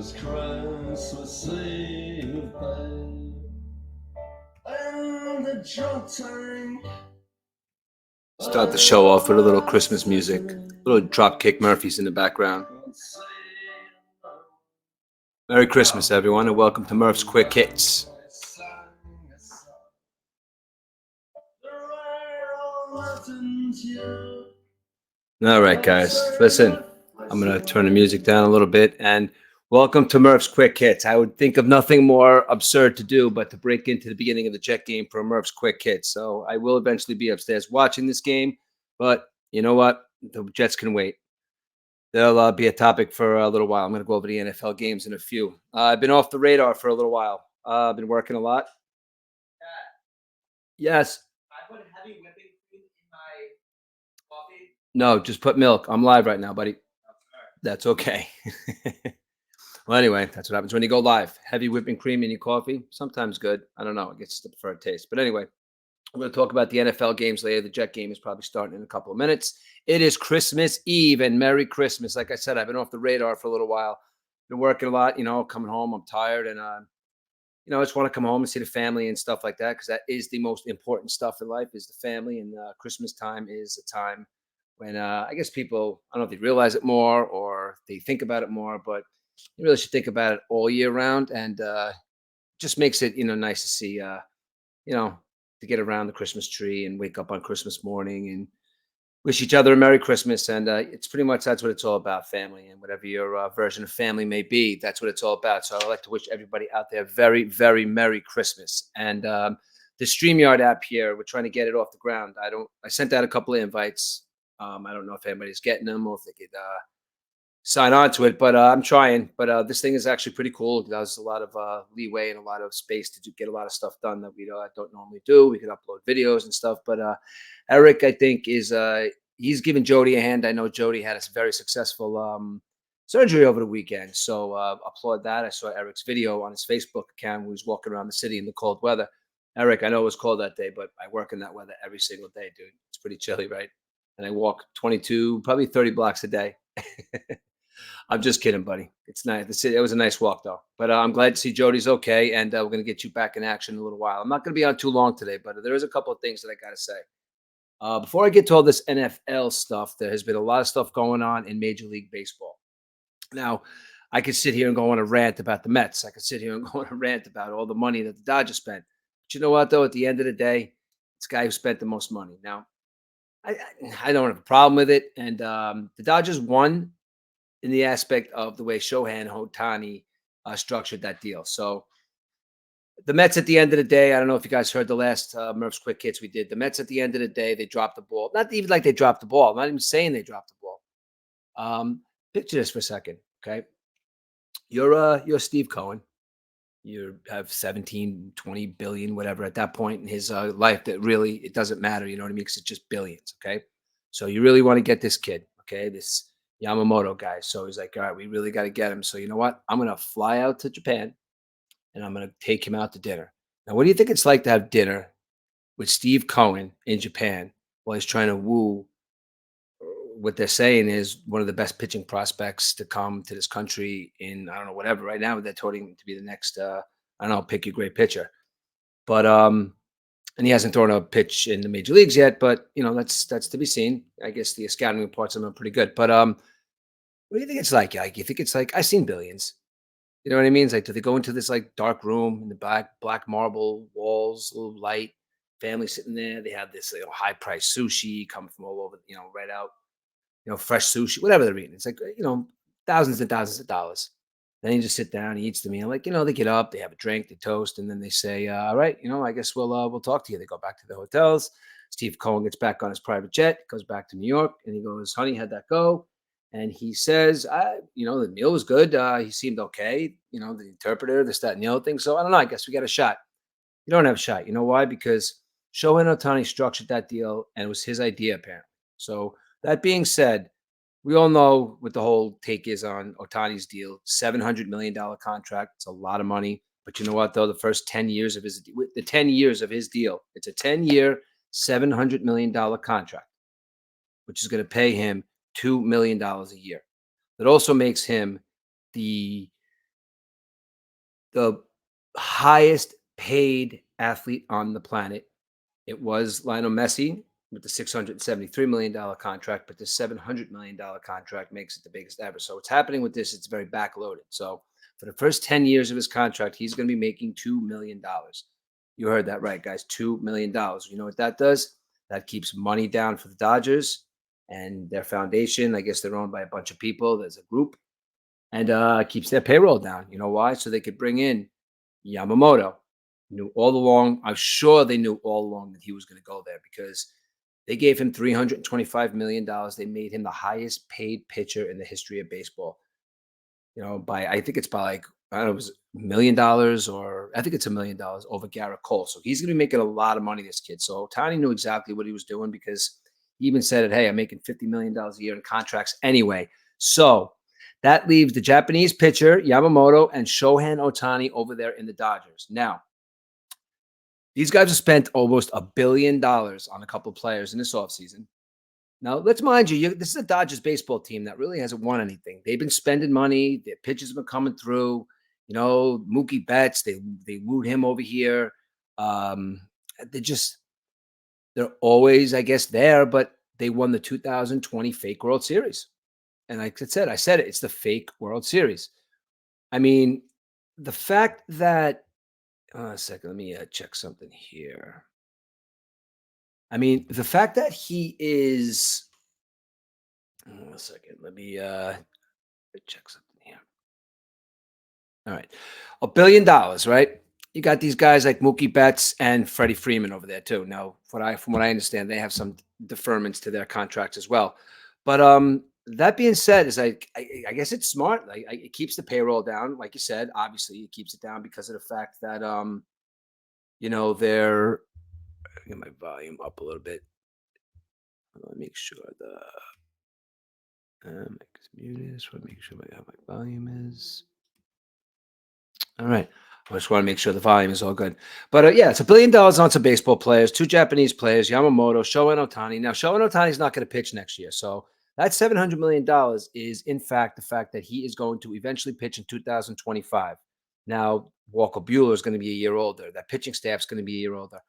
Last Christmas Eve, babe, in the drunk tank. Start the show off with a little Christmas music, a little dropkick Murphys in the background. Merry Christmas, everyone, and welcome to Murfs Quick Hits. All right, guys, listen. I'm going to turn the music down a little bit and welcome to Murph's Quick Hits. I would think of nothing more absurd to do but to break into the beginning of the Jet game for Murph's Quick Hits. So I will eventually be upstairs watching this game, but you know what? The Jets can wait. They'll be a topic for a little while. I'm going to go over the NFL games in a few. I've been off the radar for a little while. I've been working a lot. Yes. I put heavy whipping cream in my coffee. No, just put milk. I'm live right now, buddy. That's okay. Well, anyway, that's what happens when you go live. Heavy whipping cream in your coffee. Sometimes good. I don't know. It gets the preferred taste. But anyway, we're going to talk about the NFL games later. The Jet game is probably starting in a couple of minutes. It is Christmas Eve and Merry Christmas. Like I said, I've been off the radar for a little while. Been working a lot, coming home. I'm tired and, I just want to come home and see the family and stuff like that because that is the most important stuff in life is the family. And Christmas time is a time when I guess people, I don't know if they realize it more or they think about it more, but you really should think about it all year round. And just makes it, nice to see, to get around the Christmas tree and wake up on Christmas morning and wish each other a Merry Christmas. And it's pretty much that's what it's all about, family. And whatever your version of family may be, that's what it's all about. So I'd like to wish everybody out there very, very Merry Christmas. And the StreamYard app here, we're trying to get it off the ground. I sent out a couple of invites. I don't know if anybody's getting them or if they could sign on to it, but I'm trying. But this thing is actually pretty cool. It has a lot of leeway and a lot of space to get a lot of stuff done that we don't normally do. We could upload videos and stuff. But Eric, I think, is he's giving Jody a hand. I know Jody had a very successful surgery over the weekend, so applaud that. I saw Eric's video on his Facebook account where he was walking around the city in the cold weather. Eric, I know it was cold that day, but I work in that weather every single day, dude. It's pretty chilly, right? And I walk 22, probably 30 blocks a day. I'm just kidding, buddy. It's nice. It was a nice walk, though. But I'm glad to see Jody's okay, and we're going to get you back in action in a little while. I'm not going to be on too long today, but there is a couple of things that I got to say. Before I get to all this NFL stuff, there has been a lot of stuff going on in Major League Baseball. Now, I could sit here and go on a rant about the Mets. I could sit here and go on a rant about all the money that the Dodgers spent. But you know what, though? At the end of the day, it's the guy who spent the most money. Now, I don't have a problem with it. And the Dodgers won in the aspect of the way Shohei and Ohtani structured that deal. So the Mets at the end of the day, I don't know if you guys heard the last Murph's Quick Hits we did. The Mets at the end of the day, they dropped the ball. Not even like they dropped the ball. I'm not even saying they dropped the ball. Picture this for a second, okay? You're Steve Cohen. You have 17, 20 billion, whatever at that point in his life that really, it doesn't matter. You know what I mean? Because it's just billions, okay? So you really want to get this kid, okay? This Yamamoto guy. So he's like, all right, we really got to get him. So you know what? I'm going to fly out to Japan and I'm going to take him out to dinner. Now, what do you think it's like to have dinner with Steve Cohen in Japan while he's trying to woo what they're saying is one of the best pitching prospects to come to this country in, I don't know, whatever. Right now, they're touting him to be the next, I don't know, pick your great pitcher. But, and he hasn't thrown a pitch in the major leagues yet, but, that's to be seen. I guess the scouting reports of him are pretty good. But what do you think it's like? Like, you think it's like, I've seen Billions. You know what I mean? It's like, do they go into this like dark room in the black marble walls, a little light, family sitting there? They have this high price sushi coming from all over, right out, fresh sushi, whatever they're eating. It's like, thousands and thousands of dollars. Then you just sit down, he eats the meal. Like, they get up, they have a drink, they toast, and then they say, all right, I guess we'll talk to you. They go back to the hotels. Steve Cohen gets back on his private jet, goes back to New York, and he goes, honey, how'd that go? And he says, the meal was good. He seemed okay. The interpreter, this, that, and the other thing. So I don't know. I guess we got a shot. You don't have a shot. You know why? Because Shohei Ohtani structured that deal, and it was his idea, apparently. So that being said, we all know what the whole take is on Ohtani's deal. $700 million contract. It's a lot of money. But you know what, though? The first 10 years of his deal, it's a 10-year, $700 million contract, which is going to pay him $2 million a year. That also makes him the the highest paid athlete on the planet. It was Lionel Messi with the $673 million contract, but the $700 million contract makes it the biggest ever. So what's happening with this? It's very backloaded. So for the first 10 years of his contract, he's going to be making $2 million. You heard that right, guys. $2 million. You know what that does? That keeps money down for the Dodgers and their foundation. I guess they're owned by a bunch of people. There's a group, and keeps their payroll down. You know why? So they could bring in Yamamoto. Knew all along. I'm sure they knew all along that he was going to go there because they gave him $325 million. They made him the highest paid pitcher in the history of baseball. By I think it's by like I don't know, it was $1 million, or I think it's $1 million over Garrett Cole. So he's going to be making a lot of money, this kid. So Tani knew exactly what he was doing because he even said it. Hey, I'm making $50 million a year in contracts anyway. So that leaves the Japanese pitcher Yamamoto and Shohei Ohtani over there in the Dodgers. Now, these guys have spent almost $1 billion on a couple of players in this offseason. Now, let's mind you, this is a Dodgers baseball team that really hasn't won anything. They've been spending money. Their pitchers have been coming through. Mookie Betts, they wooed him over here. They're always, I guess, there, but they won the 2020 fake World Series. And like I said it, it's the fake World Series. I mean, the fact that, a second, let me check something here. I mean, the fact that he is, a second, let me check something here. All right. $1 billion, right? You got these guys like Mookie Betts and Freddie Freeman over there too. Now, from what I understand, they have some deferments to their contracts as well. But that being said, is I guess it's smart. Like it keeps the payroll down, like you said. Obviously, it keeps it down because of the fact that they're get my volume up a little bit. Let me make sure make this muted. Just want to make sure how my volume is. All right. I just want to make sure the volume is all good. But yeah, it's $1 billion on some baseball players, 2 Japanese players, Yamamoto, Shohei Ohtani. Now, Shohei Ohtani is not going to pitch next year. So that $700 million is, in fact, the fact that he is going to eventually pitch in 2025. Now, Walker Buehler is going to be a year older. That pitching staff is going to be a year older.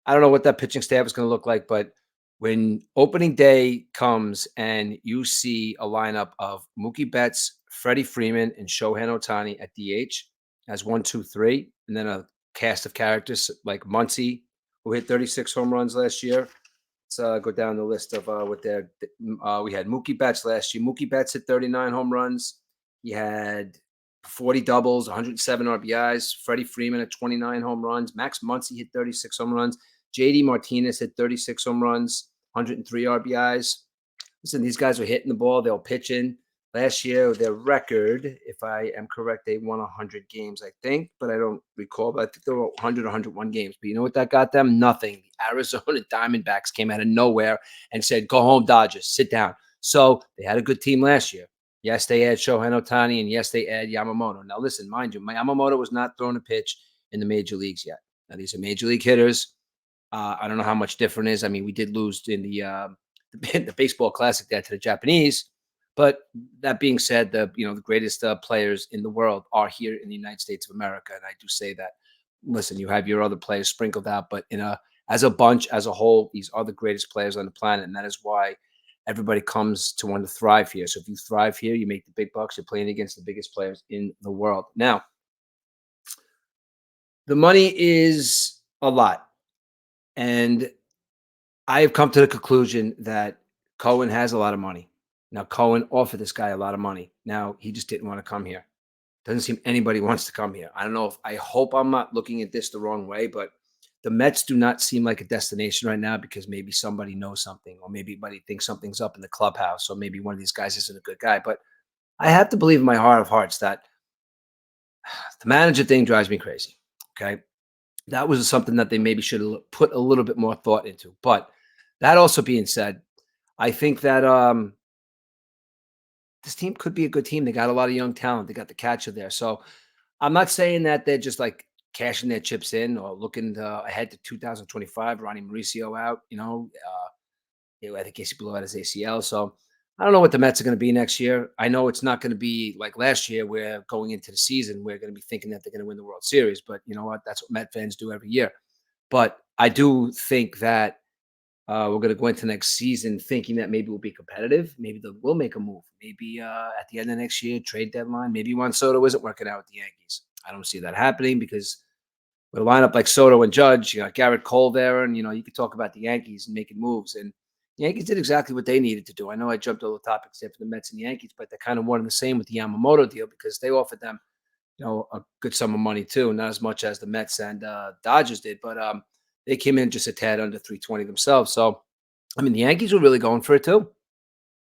I don't know what that pitching staff is going to look like, but when opening day comes and you see a lineup of Mookie Betts, Freddie Freeman, and Shohei Ohtani at DH as 1, 2, 3, and then a cast of characters like Muncy, who hit 36 home runs last year. Let's go down the list of what their we had Mookie Betts last year. Mookie Betts hit 39 home runs. He had 40 doubles, 107 RBIs. Freddie Freeman had 29 home runs. Max Muncy hit 36 home runs. JD Martinez hit 36 home runs, 103 RBIs. Listen, these guys were hitting the ball. They were pitching. Last year, their record, if I am correct, they won 100 games, I think, but I don't recall. But I think they were 100, 101 games. But you know what that got them? Nothing. The Arizona Diamondbacks came out of nowhere and said, go home, Dodgers, sit down. So they had a good team last year. Yes, they had Shohei Ohtani, and yes, they had Yamamoto. Now, listen, mind you, Yamamoto was not throwing a pitch in the major leagues yet. Now, these are major league hitters. I don't know how much different it is. I mean, we did lose in the baseball classic there to the Japanese. But that being said, the greatest players in the world are here in the United States of America, and I do say that. Listen, you have your other players sprinkled out, but as a bunch, as a whole, these are the greatest players on the planet, and that is why everybody comes to want to thrive here. So if you thrive here, you make the big bucks. You're playing against the biggest players in the world. Now, the money is a lot, and I have come to the conclusion that Cohen has a lot of money. Now, Cohen offered this guy a lot of money. Now, he just didn't want to come here. Doesn't seem anybody wants to come here. I don't know I hope I'm not looking at this the wrong way, but the Mets do not seem like a destination right now because maybe somebody knows something, or maybe somebody thinks something's up in the clubhouse, or maybe one of these guys isn't a good guy. But I have to believe in my heart of hearts that the manager thing drives me crazy. Okay. That was something that they maybe should have put a little bit more thought into. But that also being said, I think that this team could be a good team. They got a lot of young talent. They got the catcher there. So I'm not saying that they're just like cashing their chips in or looking ahead to 2025. Ronnie Mauricio out, I think he blew out his ACL. So I don't know what the Mets are going to be next year. I know it's not going to be like last year, where going into the season, we're going to be thinking that they're going to win the World Series. But you know what? That's what Met fans do every year. But I do think that we're going to go into next season thinking that maybe we'll be competitive. Maybe they will make a move. Maybe at the end of next year, trade deadline. Maybe Juan Soto isn't working out with the Yankees. I don't see that happening because with a lineup like Soto and Judge, you got Garrett Cole there, and you could talk about the Yankees and making moves. And the Yankees did exactly what they needed to do. I know I jumped over the topics there for the Mets and the Yankees, but they're kind of one and the same with the Yamamoto deal because they offered them, a good sum of money too, not as much as the Mets and Dodgers did, but they came in just a tad under 320 themselves. So, I mean, the Yankees were really going for it too.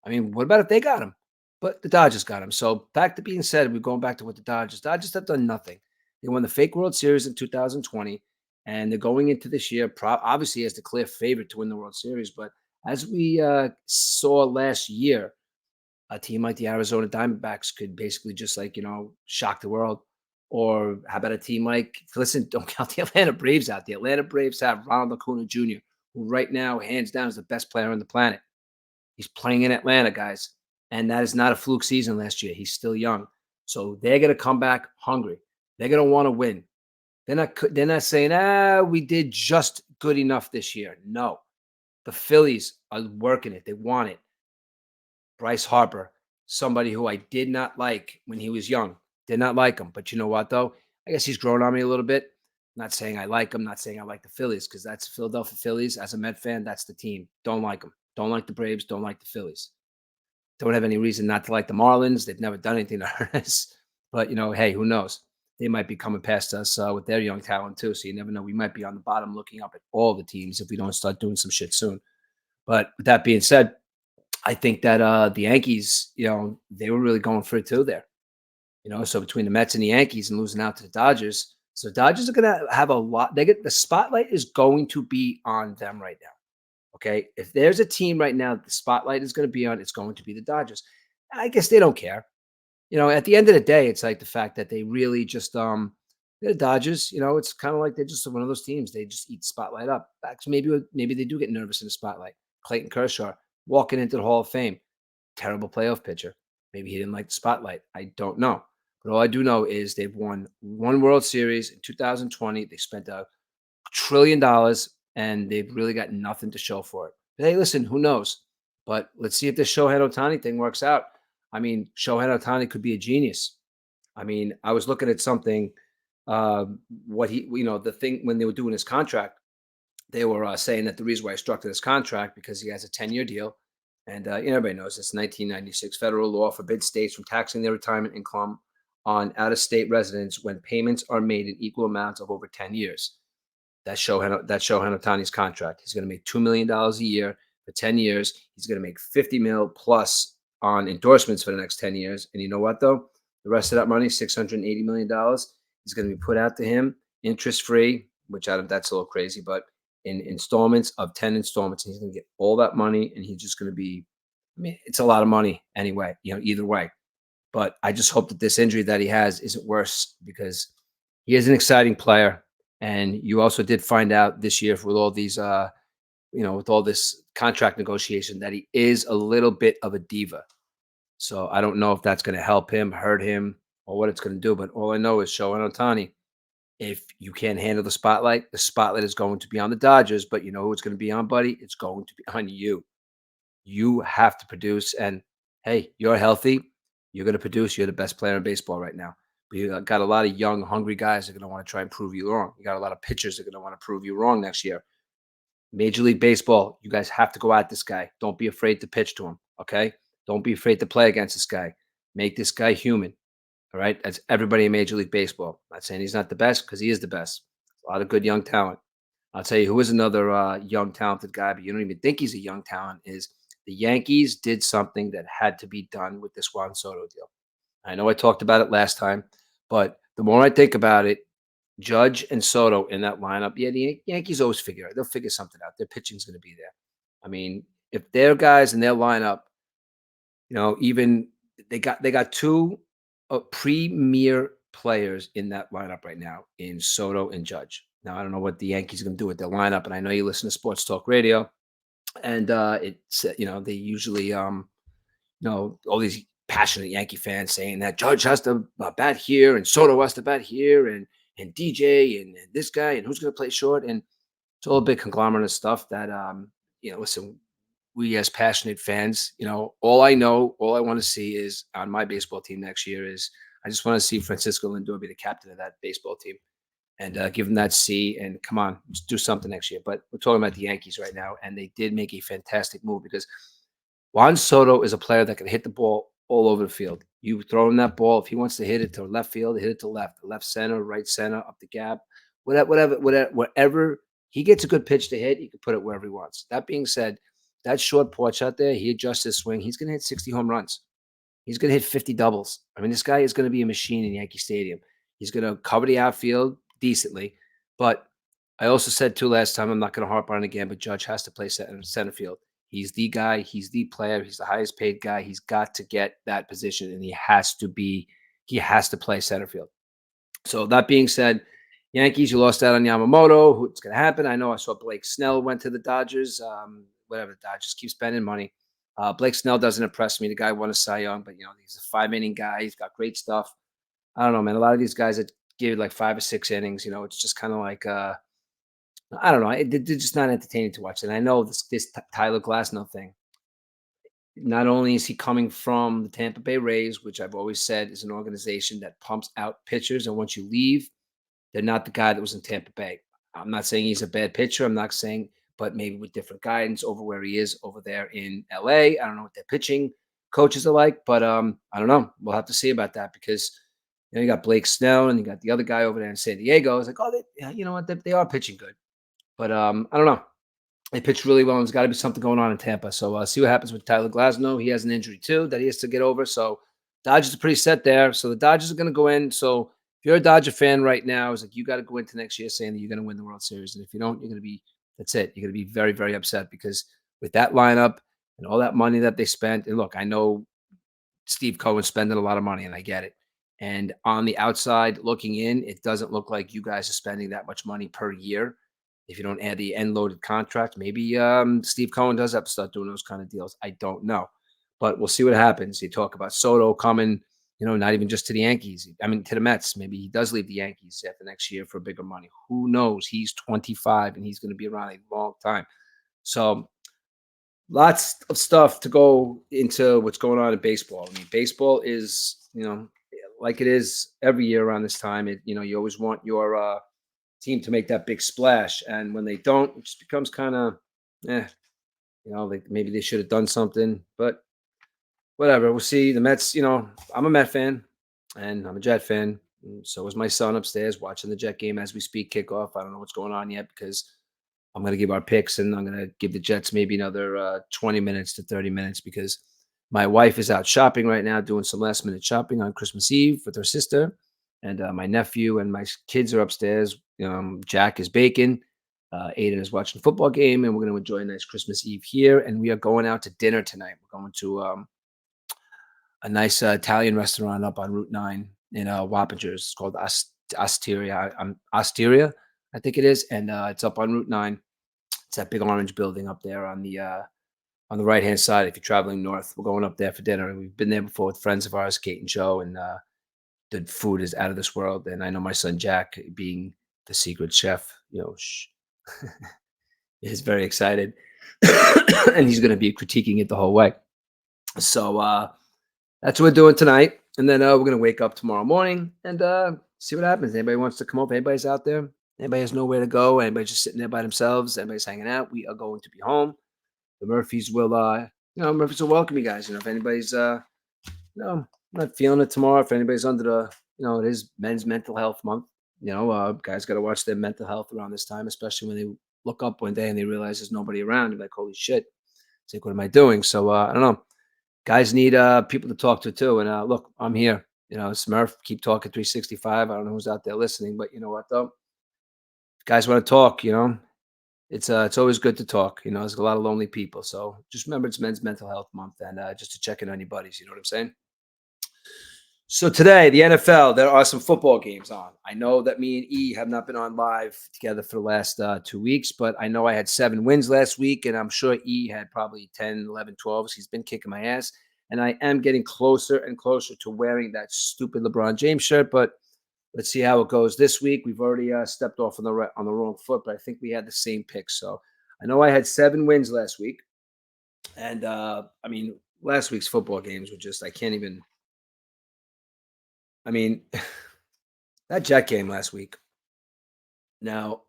I mean, what about if they got him? But the Dodgers got him. So back to being said, we're going back to what the Dodgers have done nothing. They won the fake World Series in 2020, and they're going into this year obviously as the clear favorite to win the World Series. But as we saw last year, a team like the Arizona Diamondbacks could basically just shock the world. Or how about a team like, listen, don't count the Atlanta Braves out. The Atlanta Braves have Ronald Acuna Jr., who right now, hands down, is the best player on the planet. He's playing in Atlanta, guys. And that is not a fluke season last year. He's still young. So they're going to come back hungry. They're going to want to win. They're not saying, we did just good enough this year. No. The Phillies are working it. They want it. Bryce Harper, somebody who I did not like when he was young. Did not like him. But you know what, though? I guess he's grown on me a little bit. Not saying I like him, not saying I like the Phillies, because that's Philadelphia Phillies. As a Met fan, that's the team. Don't like them. Don't like the Braves. Don't like the Phillies. Don't have any reason not to like the Marlins. They've never done anything to hurt us. But, hey, who knows? They might be coming past us with their young talent, too. So you never know. We might be on the bottom looking up at all the teams if we don't start doing some shit soon. But with that being said, I think that the Yankees, they were really going for it too there. So between the Mets and the Yankees and losing out to the Dodgers, so the Dodgers are going to have a lot. The spotlight is going to be on them right now. Okay, if there's a team right now that the spotlight is going to be on, it's going to be the Dodgers. I guess they don't care. At the end of the day, it's like the fact that they really just they're the Dodgers. It's kind of like they're just one of those teams. They just eat spotlight up. Actually, maybe they do get nervous in the spotlight. Clayton Kershaw walking into the Hall of Fame, terrible playoff pitcher. Maybe he didn't like the spotlight. I don't know. But all I do know is they've won one World Series in 2020. They spent $1 trillion and they've really got nothing to show for it. But hey, listen, who knows? But let's see if this Shohei Ohtani thing works out. I mean, Shohei Ohtani could be a genius. I mean, I was looking at something, what the thing when they were doing his contract, they were saying that the reason why he structured this contract because he has a 10-year deal. And everybody knows this 1996 federal law forbids states from taxing their retirement income on out-of-state residents when payments are made in equal amounts of over 10 years. That's Shohei Ohtani's contract. He's going to make $2 million a year for 10 years. He's going to make 50 mil plus on endorsements for the next 10 years. And you know what, though? The rest of that money, $680 million, is going to be put out to him interest-free, which that's a little crazy, but in installments of 10 installments. And he's going to get all that money, and he's just going to be, I mean, it's a lot of money anyway, either way. But I just hope that this injury that he has isn't worse because he is an exciting player. And you also did find out this year with all these, with all this contract negotiation that he is a little bit of a diva. So I don't know if that's going to help him, hurt him, or what it's going to do. But all I know is Shohei Ohtani, if you can't handle the spotlight is going to be on the Dodgers. But you know who it's going to be on, buddy? It's going to be on you. You have to produce. And hey, you're healthy. You're going to produce. You're the best player in baseball right now. But you got a lot of young, hungry guys that are going to want to try and prove you wrong. You got a lot of pitchers that are going to want to prove you wrong next year. Major League Baseball, you guys have to go at this guy. Don't be afraid to pitch to him, okay? Don't be afraid to play against this guy. Make this guy human, all right? That's everybody in Major League Baseball. I'm not saying he's not the best because he is the best. A lot of good young talent. I'll tell you who is another young, talented guy, but you don't even think he's a young talent, is the Yankees did something that had to be done with this Juan Soto deal. I know I talked about it last time, but the more I think about it, Judge and Soto in that lineup, yeah, the Yankees always figure it. They'll figure something out. Their pitching's going to be there. I mean, if their guys in their lineup, even they got two premier players in that lineup right now in Soto and Judge. Now I don't know what the Yankees are going to do with their lineup, and I know you listen to Sports Talk Radio, and it's they usually all these passionate Yankee fans saying that Judge has to bat here and Soto has to bat here and DJ and this guy and who's going to play short. And it's all a big conglomerate of stuff that, listen, we as passionate fans, all I know, all I want to see is on my baseball team next year is I just want to see Francisco Lindor be the captain of that baseball team and give him that C and come on, just do something next year. But we're talking about the Yankees right now, and they did make a fantastic move because Juan Soto is a player that can hit the ball all over the field. You throw him that ball, if he wants to hit it to left field, hit it to left center, right center, up the gap, whatever, wherever he gets a good pitch to hit, he can put it wherever he wants. That being said, that short porch out there, he adjusts his swing. He's going to hit 60 home runs. He's going to hit 50 doubles. I mean, this guy is going to be a machine in Yankee Stadium. He's going to cover the outfield decently. But I also said, too, last time, I'm not going to harp on it again, but Judge has to play center field. He's the guy. He's the player. He's the highest paid guy. He's got to get that position, and he has to play center field. So that being said, Yankees, you lost out on Yamamoto. What's going to happen? I know I saw Blake Snell went to the Dodgers. Whatever, the Dodgers keep spending money. Blake Snell doesn't impress me. The guy won a Cy Young, but he's a 5-inning guy. He's got great stuff. I don't know, man. A lot of these guys that give like 5 or 6 innings, it's just kind of like I don't know. They're just not entertaining to watch. And I know this Tyler Glasnow thing. Not only is he coming from the Tampa Bay Rays, which I've always said is an organization that pumps out pitchers, and once you leave, they're not the guy that was in Tampa Bay. I'm not saying he's a bad pitcher. I'm not saying, but maybe with different guidance over where he is over there in LA. I don't know what their pitching coaches are like, but I don't know. We'll have to see about that because you got Blake Snell and you got the other guy over there in San Diego. It's like, you know what? They are pitching good, but I don't know. They pitched really well, and there's got to be something going on in Tampa. So see what happens with Tyler Glasnow. He has an injury too that he has to get over. So Dodgers are pretty set there. So the Dodgers are going to go in. So if you're a Dodger fan right now, it's like you got to go into next year saying that you're going to win the World Series. And if you don't, you're going to be, that's it. You're going to be very, very upset because with that lineup and all that money that they spent, and look, I know Steve Cohen's spending a lot of money, and I get it. And on the outside looking in, it doesn't look like you guys are spending that much money per year. If you don't add the end-loaded contract, maybe Steve Cohen does have to start doing those kind of deals. I don't know. But we'll see what happens. You talk about Soto coming, not even just to the Yankees. I mean, to the Mets. Maybe he does leave the Yankees after next year for bigger money. Who knows? He's 25, and he's going to be around a long time. So lots of stuff to go into what's going on in baseball. I mean, baseball is, like it is every year around this time. You always want your team to make that big splash, and when they don't, it just becomes kind of, like maybe they should have done something, but whatever. We'll see. The Mets, I'm a Met fan, and I'm a Jet fan. And so is my son upstairs watching the Jet game as we speak kickoff. I don't know what's going on yet because I'm going to give our picks, and I'm going to give the Jets maybe another 20 minutes to 30 minutes because my wife is out shopping right now, doing some last minute shopping on Christmas Eve with her sister. And my nephew and my kids are upstairs. Jack is baking. Aiden is watching a football game, and we're going to enjoy a nice Christmas Eve here. And we are going out to dinner tonight. We're going to a nice Italian restaurant up on Route 9 in Wappingers. It's called Osteria. Osteria, I think it is. And it's up on Route 9. It's that big orange building up there on the right-hand side if you're traveling north. We're going up there for dinner. We've been there before with friends of ours, Kate and Joe, and the food is out of this world. And I know my son Jack, being the secret chef, is very excited. And he's going to be critiquing it the whole way. So that's what we're doing tonight. And then we're going to wake up tomorrow morning and see what happens. Anybody wants to come over? Anybody's out there? Anybody has nowhere to go? Anybody's just sitting there by themselves? Anybody's hanging out? We are going to be home. The Murphys will, Murphys will welcome you guys. If anybody's, not feeling it tomorrow, if anybody's under the, it is Men's Mental Health Month. Guys got to watch their mental health around this time, especially when they look up one day and they realize there's nobody around. You're like, holy shit. It's like, what am I doing? So I don't know. Guys need people to talk to too. And look, I'm here. It's Murph. Keep talking 365. I don't know who's out there listening, but you know what though? If guys want to talk, it's always good to talk. There's a lot of lonely people. So just remember it's Men's Mental Health Month, and just to check in on your buddies. You know what I'm saying? So today, the NFL, there are some football games on. I know that me and E have not been on live together for the last 2 weeks, but I know I had 7 wins last week, and I'm sure E had probably 10, 11, 12. He's been kicking my ass. and I am getting closer and closer to wearing that stupid LeBron James shirt. But let's see how it goes this week. We've already stepped off on on the wrong foot, but I think we had the same picks. So I know I had 7 wins last week, and I mean, last week's football games were just I can't even. I mean, that Jet game last week. Now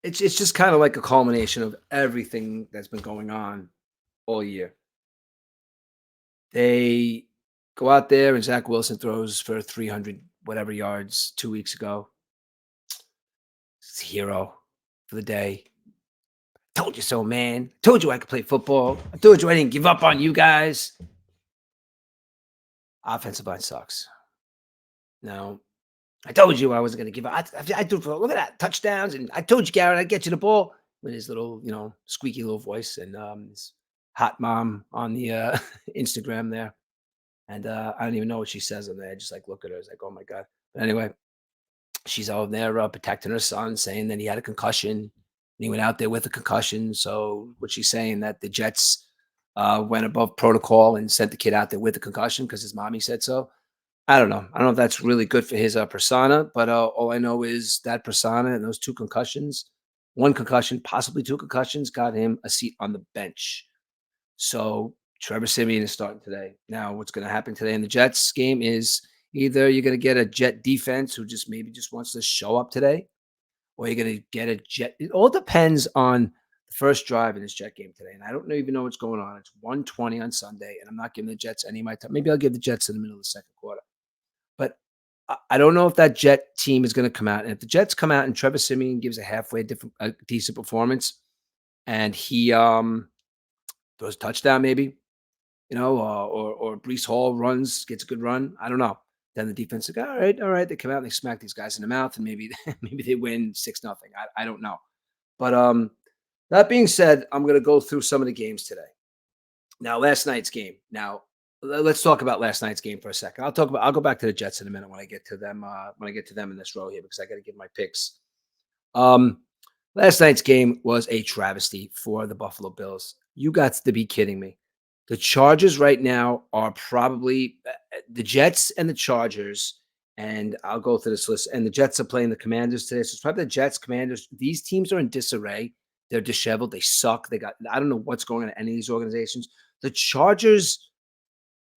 it's just kind of like a culmination of everything that's been going on all year. They go out there and Zach Wilson throws for 300 whatever yards 2 weeks ago. He's a hero for the day. Told you so, man. Told you I could play football. I told you I didn't give up on you guys. Offensive line sucks. No, I told you I wasn't going to give up. I threw for look at that touchdowns, and I told you, Garrett, I'd get you the ball with his little, squeaky little voice and his hot mom on the Instagram there. And I don't even know what she says on there. I just like look at her. It's like, oh my god. But anyway, she's out there protecting her son, saying that he had a concussion. And he went out there with a concussion. So what she's saying that the Jets went above protocol and sent the kid out there with a concussion because his mommy said so. I don't know. I don't know if that's really good for his persona, but all I know is that persona and those 2 concussions, 1 concussion, possibly 2 concussions, got him a seat on the bench. So Trevor Siemian is starting today. Now, what's going to happen today in the Jets game is either you're going to get a Jet defense who just maybe just wants to show up today, or you're going to get a Jet. It all depends on the first drive in this Jet game today. And I don't even know what's going on. It's 1:20 on Sunday, and I'm not giving the Jets any of my time. Maybe I'll give the Jets in the middle of the second quarter. But I don't know if that Jet team is going to come out. And if the Jets come out and Trevor Siemian gives a decent performance, and he throws a touchdown, maybe, or Brees Hall gets a good run. I don't know. Then the defense is like, all right. They come out and they smack these guys in the mouth, and maybe maybe they win 6-0. I don't know. But that being said, I'm going to go through some of the games today. Now, last night's game. Now, let's talk about last night's game for a second. I'll go back to the Jets in a minute when I get to them. When I get to them in this row here, because I got to give my picks. Last night's game was a travesty for the Buffalo Bills. You got to be kidding me. The Chargers right now are probably the Jets and the Chargers, and I'll go through this list. And the Jets are playing the Commanders today. So it's probably the Jets, Commanders. These teams are in disarray. They're disheveled. They suck. I don't know what's going on in any of these organizations. The Chargers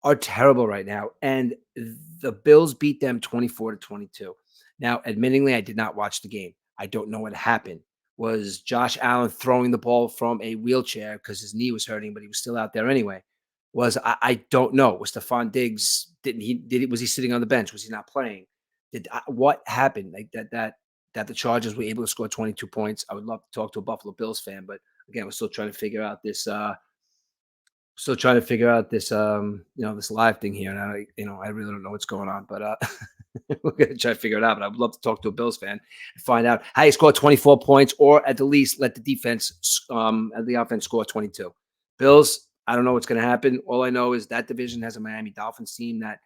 are terrible right now, and the Bills beat them 24-22. Now, admittingly, I did not watch the game. I don't know what happened. Was Josh Allen throwing the ball from a wheelchair because his knee was hurting, but he was still out there anyway? I don't know. Was Stephon Diggs, was he sitting on the bench? Was he not playing? What happened? Like that the Chargers were able to score 22 points. I would love to talk to a Buffalo Bills fan, but again, we're still trying to figure out this this live thing here. And I really don't know what's going on, but we're going to try to figure it out. But I would love to talk to a Bills fan and find out how you score 24 points, or at the least let the offense score 22. Bills, I don't know what's going to happen. All I know is that division has a Miami Dolphins team that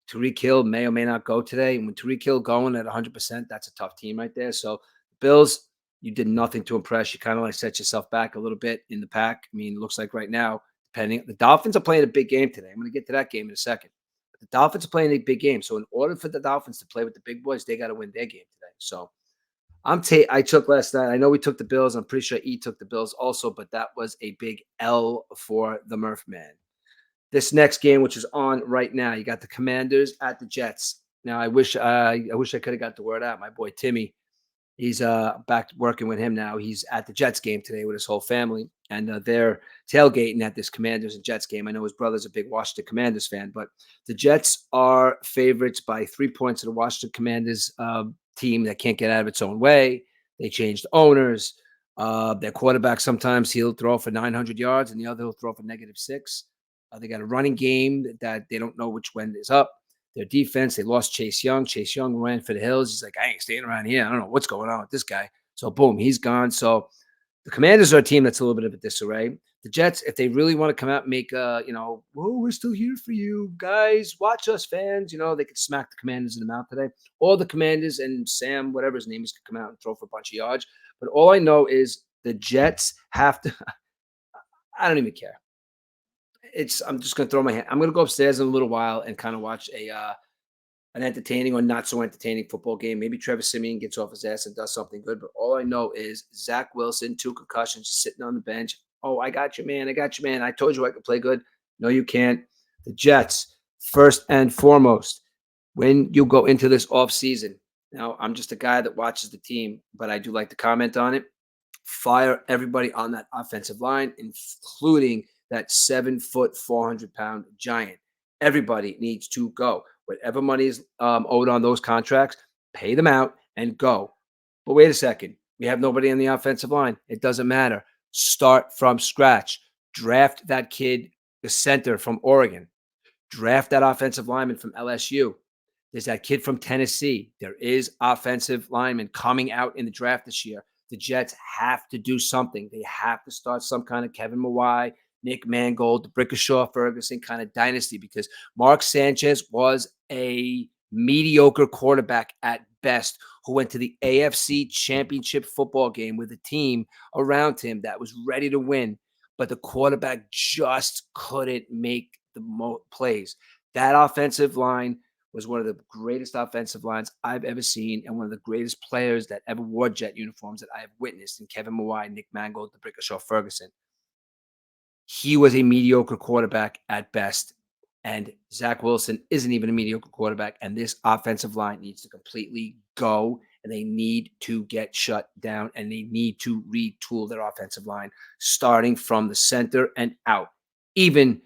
Tyreek Hill may or may not go today. And when Tyreek Hill going at 100%, that's a tough team right there. So Bills, you did nothing to impress. You kind of like set yourself back a little bit in the pack. I mean, it looks like right now, the Dolphins are playing a big game today. I'm going to get to that game in a second. But the Dolphins are playing a big game. So in order for the Dolphins to play with the big boys, they got to win their game today. So I took last night. I know we took the Bills. I'm pretty sure E took the Bills also, but that was a big L for the Murph man. This next game, which is on right now, you got the Commanders at the Jets. Now, I wish I could have got the word out. My boy Timmy, he's back working with him now. He's at the Jets game today with his whole family, and they're tailgating at this Commanders and Jets game. I know his brother's a big Washington Commanders fan, but the Jets are favorites by 3 points to the Washington Commanders team that can't get out of its own way. They changed owners. Their quarterback, sometimes he'll throw for 900 yards, and the other he'll throw for -6. They got a running game that they don't know which one is up. Their defense, they lost Chase Young. Chase Young ran for the hills. He's like, I ain't staying around here. I don't know what's going on with this guy. So, boom, he's gone. So, the Commanders are a team that's a little bit of a disarray. The Jets, if they really want to come out and make, whoa, we're still here for you guys. Watch us, fans. They could smack the Commanders in the mouth today. Or the Commanders and Sam, whatever his name is, could come out and throw for a bunch of yards. But all I know is the Jets have to – I don't even care. I'm just gonna throw my hand. I'm gonna go upstairs in a little while and kind of watch an entertaining or not so entertaining football game. Maybe Trevor Simeon gets off his ass and does something good. But all I know is Zach Wilson, 2 concussions, just sitting on the bench. Oh, I got you, man. I got you, man. I told you I could play good. No, you can't. The Jets, first and foremost, when you go into this offseason, now I'm just a guy that watches the team, but I do like to comment on it. Fire everybody on that offensive line, including that 7 foot, 400-pound giant. Everybody needs to go. Whatever money is owed on those contracts, pay them out and go. But wait a second. We have nobody on the offensive line. It doesn't matter. Start from scratch. Draft that kid, the center from Oregon. Draft that offensive lineman from LSU. There's that kid from Tennessee. There is offensive linemen coming out in the draft this year. The Jets have to do something. They have to start some kind of Kevin Mawai, Nick Mangold, the Brickashaw Ferguson kind of dynasty, because Mark Sanchez was a mediocre quarterback at best who went to the AFC Championship football game with a team around him that was ready to win, but the quarterback just couldn't make the plays. That offensive line was one of the greatest offensive lines I've ever seen and one of the greatest players that ever wore Jet uniforms that I have witnessed in Kevin Mawai, Nick Mangold, the Brickashaw Ferguson. He was a mediocre quarterback at best, and Zach Wilson isn't even a mediocre quarterback, and this offensive line needs to completely go, and they need to get shut down, and they need to retool their offensive line, starting from the center and out. Even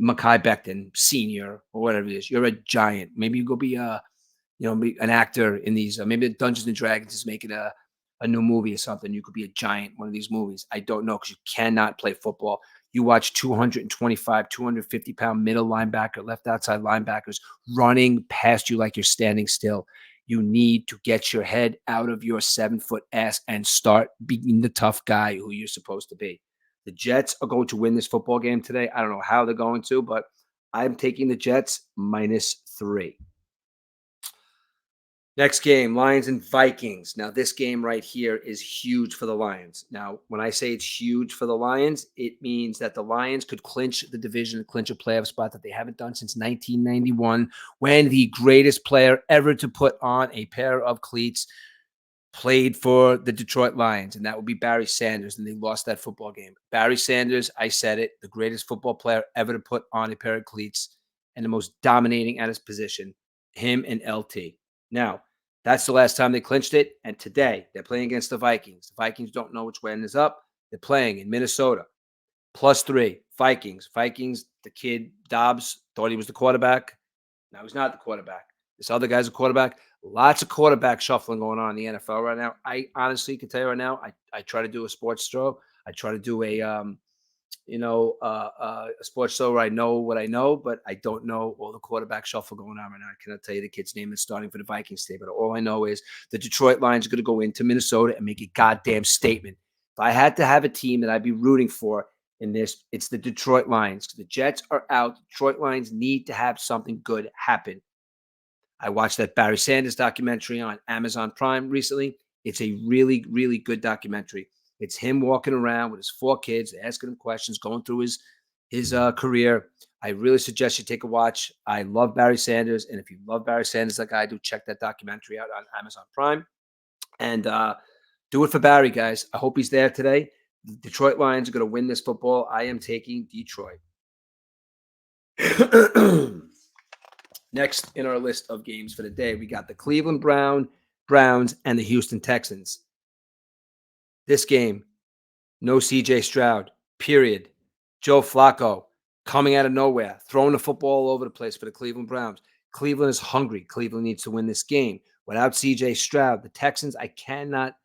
Mekhi Becton, senior, or whatever it is, you're a giant. Maybe you go be be an actor in these. Maybe Dungeons and Dragons is making a new movie or something. You could be a giant in one of these movies. I don't know, because you cannot play football. You watch 225, 250-pound middle linebacker, left outside linebackers running past you like you're standing still. You need to get your head out of your 7-foot ass and start being the tough guy who you're supposed to be. The Jets are going to win this football game today. I don't know how they're going to, but I'm taking the Jets -3. Next game, Lions and Vikings. Now, this game right here is huge for the Lions. Now, when I say it's huge for the Lions, it means that the Lions could clinch the division, clinch a playoff spot that they haven't done since 1991, when the greatest player ever to put on a pair of cleats played for the Detroit Lions, and that would be Barry Sanders, and they lost that football game. Barry Sanders, I said it, the greatest football player ever to put on a pair of cleats and the most dominating at his position, him and LT. Now, that's the last time they clinched it, and today they're playing against the Vikings. The Vikings don't know which way is up. They're playing in Minnesota. +3, Vikings. Vikings, the kid Dobbs thought he was the quarterback. Now he's not the quarterback. This other guy's a quarterback. Lots of quarterback shuffling going on in the NFL right now. I honestly can tell you right now, I try to do a sports show. I try to do a sports show where I know what I know, but I don't know all the quarterback shuffle going on right now. I cannot tell you the kid's name that's starting for the Vikings today, but all I know is the Detroit Lions are going to go into Minnesota and make a goddamn statement. If I had to have a team that I'd be rooting for in this, it's the Detroit Lions. The Jets are out. The Detroit Lions need to have something good happen. I watched that Barry Sanders documentary on Amazon Prime recently. It's a really, really good documentary. It's him walking around with his 4 kids, asking him questions, going through his career. I really suggest you take a watch. I love Barry Sanders, and if you love Barry Sanders like I do, check that documentary out on Amazon Prime. And do it for Barry, guys. I hope he's there today. The Detroit Lions are going to win this football. I am taking Detroit. Next in our list of games for the day, we got the Cleveland Browns and the Houston Texans. This game, no CJ Stroud, period. Joe Flacco coming out of nowhere, throwing the football all over the place for the Cleveland Browns. Cleveland is hungry. Cleveland needs to win this game. Without CJ Stroud, the Texans, I cannot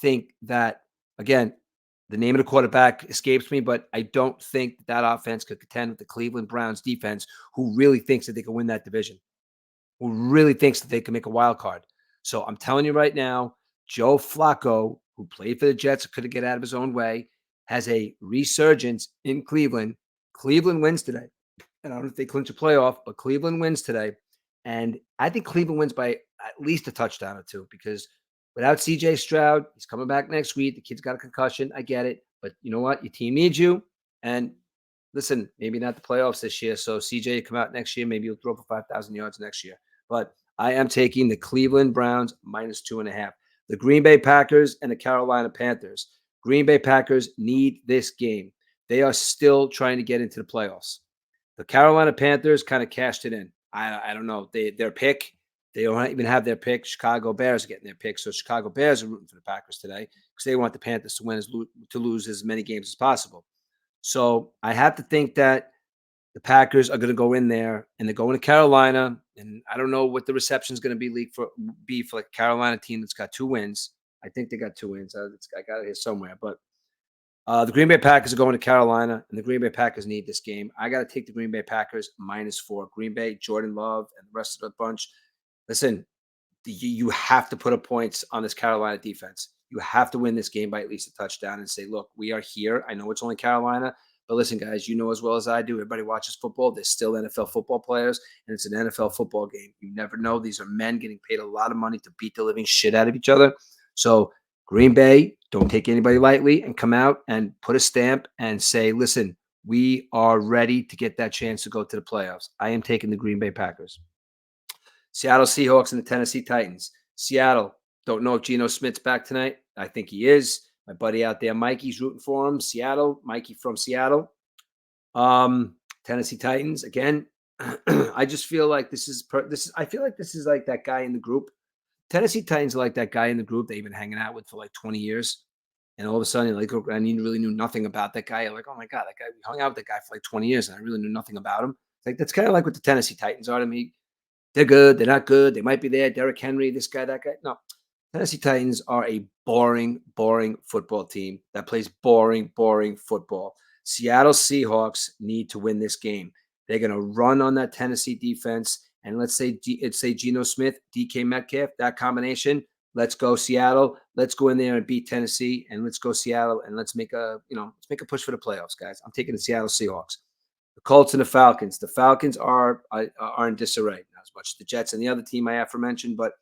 think that, again, the name of the quarterback escapes me, but I don't think that offense could contend with the Cleveland Browns defense, who really thinks that they can win that division, who really thinks that they can make a wild card. So I'm telling you right now, Joe Flacco, who played for the Jets, couldn't get out of his own way, has a resurgence in Cleveland. Cleveland wins today. And I don't know if they clinch a playoff, but Cleveland wins today. And I think Cleveland wins by at least a touchdown or 2, because without CJ Stroud, he's coming back next week. The kid's got a concussion. I get it. But you know what? Your team needs you. And Listen, maybe not the playoffs this year. So CJ come out next year. Maybe he'll throw for 5,000 yards next year. But I am taking the Cleveland Browns -2.5. The Green Bay Packers and the Carolina Panthers. Green Bay Packers need this game. They are still trying to get into the playoffs. The Carolina Panthers kind of cashed it in. I don't know. Their pick, they don't even have their pick. Chicago Bears are getting their pick. So Chicago Bears are rooting for the Packers today because they want the Panthers to win to lose as many games as possible. So I have to think that the Packers are going to go in there and they're going to Carolina. And I don't know what the reception is going to be for like a Carolina team that's got 2 wins. I think they got 2 wins. I got it here somewhere. But the Green Bay Packers are going to Carolina, and the Green Bay Packers need this game. I got to take the Green Bay Packers -4. Green Bay, Jordan Love, and the rest of the bunch. Listen, you have to put up points on this Carolina defense. You have to win this game by at least a touchdown and say, look, we are here. I know it's only Carolina, but listen, guys, you know as well as I do, everybody watches football. There's still NFL football players, and it's an NFL football game. You never know. These are men getting paid a lot of money to beat the living shit out of each other. So Green Bay, don't take anybody lightly and come out and put a stamp and say, listen, we are ready to get that chance to go to the playoffs. I am taking the Green Bay Packers. Seattle Seahawks and the Tennessee Titans. Seattle, don't know if Geno Smith's back tonight. I think he is. My buddy out there, Mikey's rooting for him. Seattle, Mikey from Seattle. Tennessee Titans again. I just feel like this is. I feel like this is like that guy in the group. Tennessee Titans are like that guy in the group they've been hanging out with for like 20 years. And all of a sudden, like, and you really knew nothing about that guy. You're like, oh my God, that guy, we hung out with that guy for like 20 years and I really knew nothing about him. Like, that's kind of like what the Tennessee Titans are to me. They're good. They're not good. They might be there. Derrick Henry, this guy, that guy. No, Tennessee Titans are a boring, boring football team that plays boring, boring football. Seattle Seahawks need to win this game. They're going to run on that Tennessee defense. And let's say Geno Smith, DK Metcalf, that combination. Let's go Seattle. Let's go in there and beat Tennessee. And let's go Seattle. And let's make a push for the playoffs, guys. I'm taking the Seattle Seahawks. The Colts and the Falcons. The Falcons are in disarray, not as much as the Jets and the other team I aforementioned, but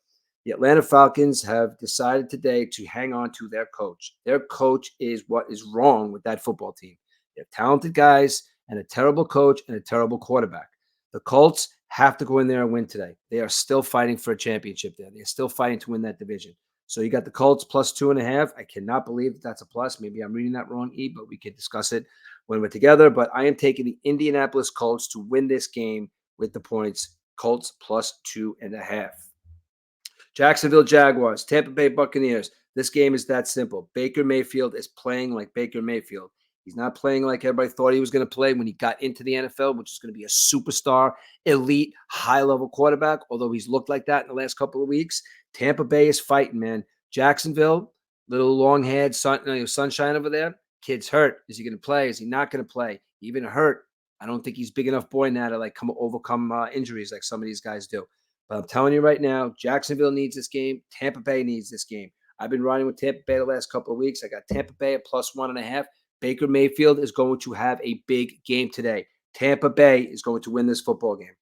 the Atlanta Falcons have decided today to hang on to their coach. Their coach is what is wrong with that football team. They're talented guys and a terrible coach and a terrible quarterback. The Colts have to go in there and win today. They are still fighting for a championship there. They're still fighting to win that division. So you got the Colts +2.5. I cannot believe that's a plus. Maybe I'm reading that wrong, E, but we can discuss it when we're together. But I am taking the Indianapolis Colts to win this game with the points. Colts +2.5. Jacksonville Jaguars, Tampa Bay Buccaneers. This game is that simple. Baker Mayfield is playing like Baker Mayfield. He's not playing like everybody thought he was going to play when he got into the NFL, which is going to be a superstar, elite, high-level quarterback, although he's looked like that in the last couple of weeks. Tampa Bay is fighting, man. Jacksonville, little long-haired sunshine over there. Kid's hurt. Is he going to play? Is he not going to play? Even hurt. I don't think he's big enough boy now to like overcome injuries like some of these guys do. But I'm telling you right now, Jacksonville needs this game. Tampa Bay needs this game. I've been riding with Tampa Bay the last couple of weeks. I got Tampa Bay at +1.5. Baker Mayfield is going to have a big game today. Tampa Bay is going to win this football game.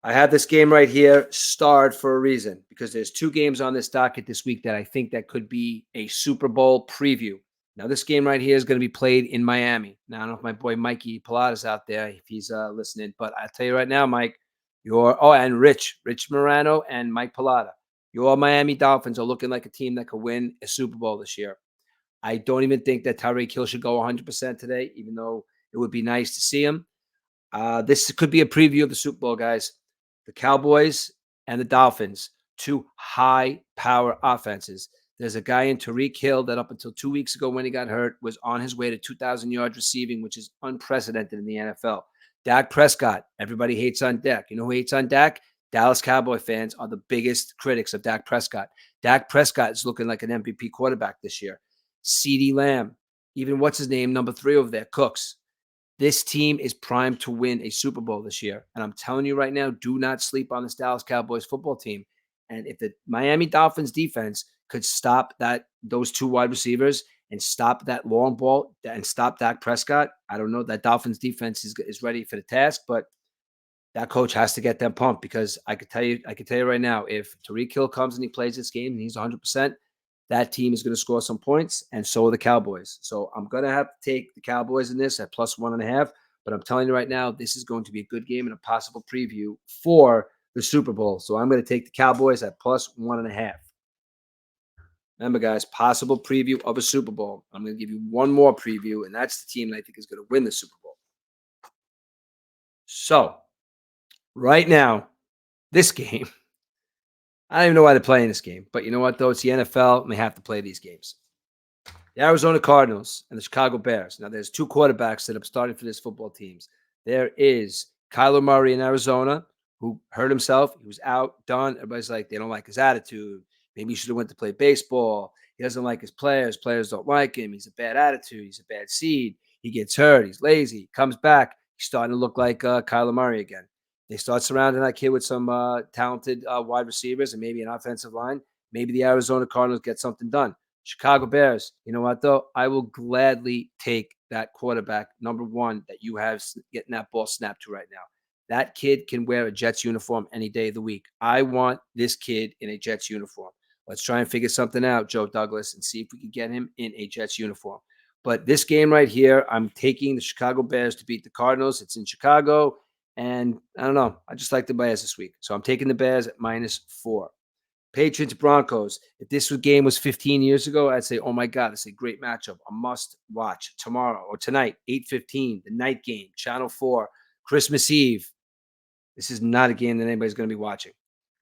I have this game right here starred for a reason because there's 2 games on this docket this week that I think that could be a Super Bowl preview. Now, this game right here is going to be played in Miami. Now, I don't know if my boy Mikey Pilata's out there, if he's listening, but I'll tell you right now, Mike, and Rich Morano and Mike Pilata, your Miami Dolphins are looking like a team that could win a Super Bowl this year. I don't even think that Tyreek Hill should go 100% today, even though it would be nice to see him. This could be a preview of the Super Bowl, guys. The Cowboys and the Dolphins, 2 high-power offenses. There's a guy in Tyreek Hill that up until 2 weeks ago when he got hurt was on his way to 2,000 yards receiving, which is unprecedented in the NFL. Dak Prescott, everybody hates on Dak. You know who hates on Dak? Dallas Cowboy fans are the biggest critics of Dak Prescott. Dak Prescott is looking like an MVP quarterback this year. CeeDee Lamb, even what's his name, number 3 over there, Cooks. This team is primed to win a Super Bowl this year. And I'm telling you right now, do not sleep on this Dallas Cowboys football team. And if the Miami Dolphins defense could stop those 2 wide receivers and stop that long ball and stop Dak Prescott, I don't know. That Dolphins defense is ready for the task, but that coach has to get them pumped because I could tell you right now, if Tyreek Hill comes and he plays this game and he's 100%, that team is going to score some points, and so are the Cowboys. So I'm going to have to take the Cowboys in this at plus 1.5. But I'm telling you right now, this is going to be a good game and a possible preview for the Super Bowl. So I'm going to take the Cowboys at plus 1.5. Remember, guys, possible preview of a Super Bowl. I'm going to give you one more preview, and that's the team that I think is going to win the Super Bowl. So right now, this game, I don't even know why they're playing this game. But you know what, though? It's the NFL, and they have to play these games. The Arizona Cardinals and the Chicago Bears. Now, there's two quarterbacks that are starting for this football teams. There is Kyler Murray in Arizona, who hurt himself. He was out, done. Everybody's like, they don't like his attitude. Maybe he should have went to play baseball. He doesn't like his players. Players don't like him. He's a bad attitude. He's a bad seed. He gets hurt. He's lazy. He comes back. He's starting to look like Kyler Murray again. They start surrounding that kid with some talented wide receivers and maybe an offensive line. Maybe the Arizona Cardinals get something done. Chicago Bears, you know what, though? I will gladly take that quarterback, number one, that you have getting that ball snapped to right now. That kid can wear a Jets uniform any day of the week. I want this kid in a Jets uniform. Let's try and figure something out, Joe Douglas, and see if we can get him in a Jets uniform. But this game right here, I'm taking the Chicago Bears to beat the Cardinals. It's in Chicago, and I don't know. I just like the Bears this week. So I'm taking the Bears at -4. Patriots Broncos. If this game was 15 years ago, I'd say, oh my God, it's a great matchup. A must watch tomorrow or tonight, 8:15, the night game, Channel 4, Christmas Eve. This is not a game that anybody's going to be watching.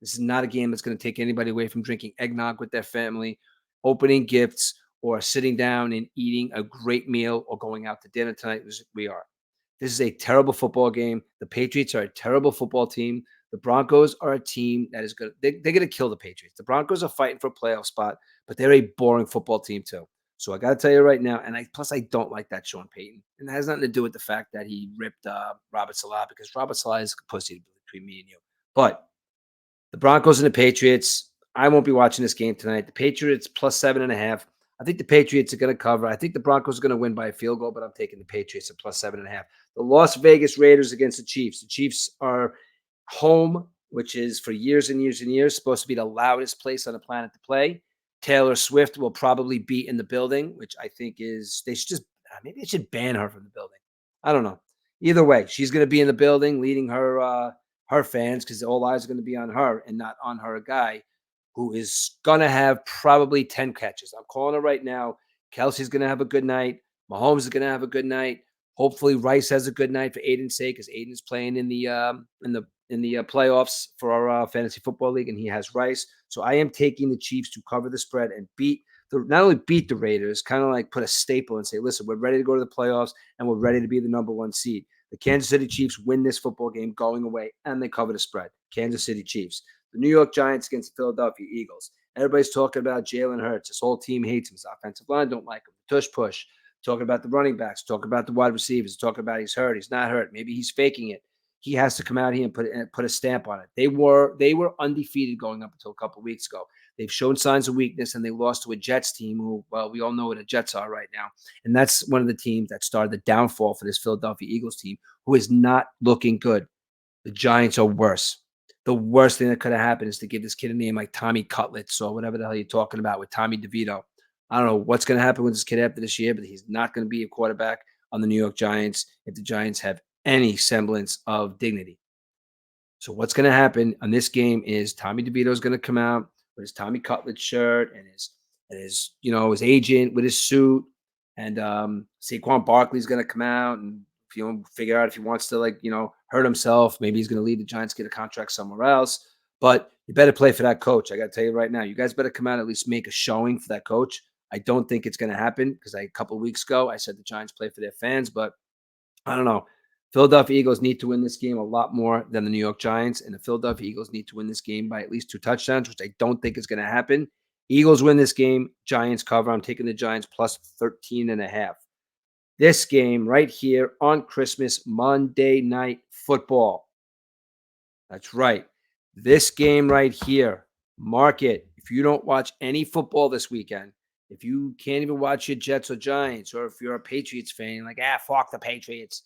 This is not a game that's going to take anybody away from drinking eggnog with their family, opening gifts, or sitting down and eating a great meal or going out to dinner tonight as we are. This is a terrible football game. The Patriots are a terrible football team. The Broncos are a team that is good. They're going to kill the Patriots. The Broncos are fighting for a playoff spot, but they're a boring football team too. So I got to tell you right now, and plus I don't like that Sean Payton, and it has nothing to do with the fact that he ripped Robert Salah, because Robert Salah is a pussy between me and you. But the Broncos and the Patriots, I won't be watching this game tonight. The Patriots plus 7.5. I think the Patriots are going to cover. I think the Broncos are going to win by a field goal, but I'm taking the Patriots at plus 7.5. The Las Vegas Raiders against the Chiefs. The Chiefs are home, which is for years and years and years supposed to be the loudest place on the planet to play. Taylor Swift will probably be in the building, which I think is, they should just, maybe they should ban her from the building. I don't know. Either way, she's going to be in the building leading her fans, because all eyes are going to be on her and not on her guy who is going to have probably 10 catches. I'm calling it right now. Kelsey's going to have a good night. Mahomes is going to have a good night. Hopefully Rice has a good night for Aiden's sake, because Aiden is playing in the playoffs for our fantasy football league, and he has Rice. So I am taking the Chiefs to cover the spread and not only beat the Raiders, kind of like put a staple and say, listen, we're ready to go to the playoffs and we're ready to be the number one seed. The Kansas City Chiefs win this football game going away, and they cover the spread. Kansas City Chiefs. The New York Giants against the Philadelphia Eagles. Everybody's talking about Jalen Hurts. This whole team hates him. His offensive line don't like him. Tush push. Talking about the running backs. Talking about the wide receivers. Talking about he's hurt. He's not hurt. Maybe he's faking it. He has to come out here and put a stamp on it. They were undefeated going up until a couple of weeks ago. They've shown signs of weakness, and they lost to a Jets team who, well, we all know what the Jets are right now. And that's one of the teams that started the downfall for this Philadelphia Eagles team, who is not looking good. The Giants are worse. The worst thing that could have happened is to give this kid a name like Tommy Cutlets or whatever the hell you're talking about with Tommy DeVito. I don't know what's going to happen with this kid after this year, but he's not going to be a quarterback on the New York Giants if the Giants have any semblance of dignity. So what's going to happen on this game is Tommy DeVito is going to come out with his Tommy Cutlets shirt and his his agent with his suit, and Saquon Barkley is going to come out and figure out if he wants to hurt himself. Maybe he's going to leave the Giants, get a contract somewhere else. But you better play for that coach. I got to tell you right now, you guys better come out and at least make a showing for that coach. I don't think it's going to happen, because a couple of weeks ago I said the Giants play for their fans, but I don't know. Philadelphia Eagles need to win this game a lot more than the New York Giants, and the Philadelphia Eagles need to win this game by at least 2 touchdowns, which I don't think is going to happen. Eagles win this game. Giants cover. I'm taking the Giants plus 13.5. This game right here on Christmas, Monday Night Football. That's right. This game right here, mark it. If you don't watch any football this weekend, if you can't even watch your Jets or Giants, or if you're a Patriots fan, like, fuck the Patriots,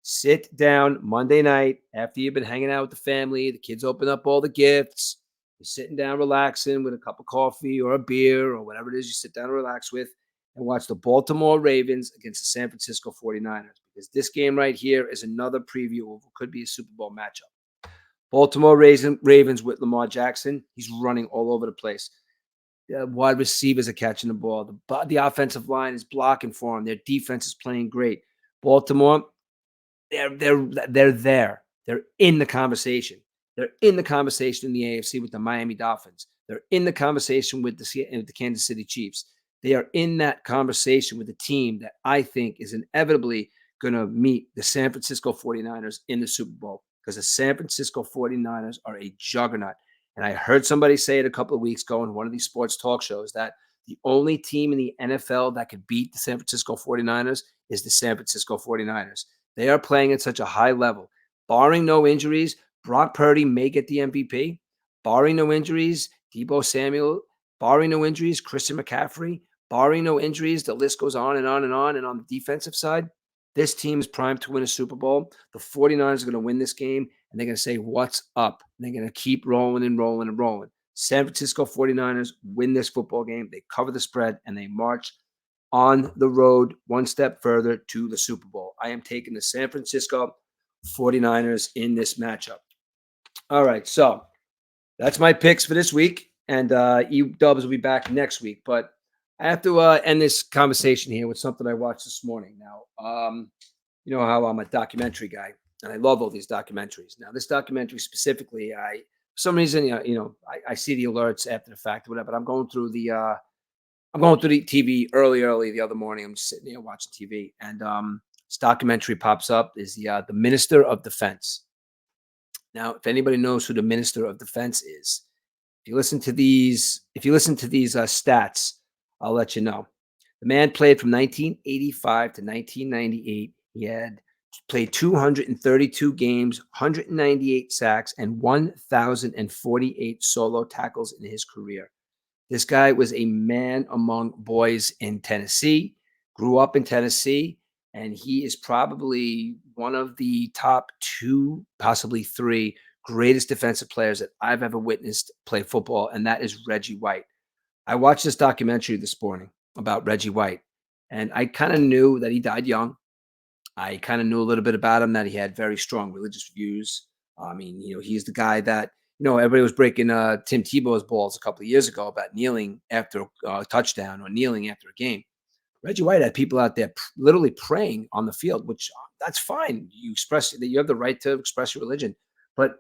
sit down Monday night after you've been hanging out with the family, the kids open up all the gifts, You're sitting down relaxing with a cup of coffee or a beer or whatever it is you sit down and relax with, and watch the Baltimore Ravens against the San Francisco 49ers, because this game right here is another preview of what could be a Super Bowl matchup. Baltimore Ravens with Lamar Jackson. He's running all over the place. Wide receivers are catching the ball. The offensive line is blocking for him. Their defense is playing great. Baltimore, they're there. They're in the conversation. They're in the conversation in the AFC with the Miami Dolphins. They're in the conversation with the Kansas City Chiefs. They are in that conversation with the team that I think is inevitably going to meet the San Francisco 49ers in the Super Bowl, because the San Francisco 49ers are a juggernaut. And I heard somebody say it a couple of weeks ago in one of these sports talk shows that the only team in the NFL that could beat the San Francisco 49ers is the San Francisco 49ers. They are playing at such a high level. Barring no injuries, Brock Purdy may get the MVP. Barring no injuries, Deebo Samuel. Barring no injuries, Christian McCaffrey. Barring no injuries, the list goes on and on and on. And on the defensive side, this team is primed to win a Super Bowl. The 49ers are going to win this game, and they're going to say, what's up? And they're going to keep rolling and rolling and rolling. San Francisco 49ers win this football game. They cover the spread, and they march on the road one step further to the Super Bowl. I am taking the San Francisco 49ers in this matchup. All right, so that's my picks for this week, and E-Dubs will be back next week. But I have to end this conversation here with something I watched this morning. Now, you know how I'm a documentary guy, and I love all these documentaries. Now, this documentary specifically, for some reason, I see the alerts after the fact or whatever. But I'm going through the TV early the other morning. I'm just sitting here watching TV, and this documentary pops up. Is the Minister of Defense. Now, if anybody knows who the Minister of Defense is, if you listen to these stats, I'll let you know. The man played from 1985 to 1998. He had played 232 games, 198 sacks, and 1,048 solo tackles in his career. This guy was a man among boys in Tennessee, grew up in Tennessee, and he is probably one of the top 2, possibly 3 greatest defensive players that I've ever witnessed play football, and that is Reggie White. I watched this documentary this morning about Reggie White, and I kind of knew that he died young. I kind of knew a little bit about him, that he had very strong religious views. I mean, he's the guy that, everybody was breaking Tim Tebow's balls a couple of years ago about kneeling after a touchdown or kneeling after a game. Reggie White had people out there literally praying on the field, which that's fine. You have the right to express your religion, but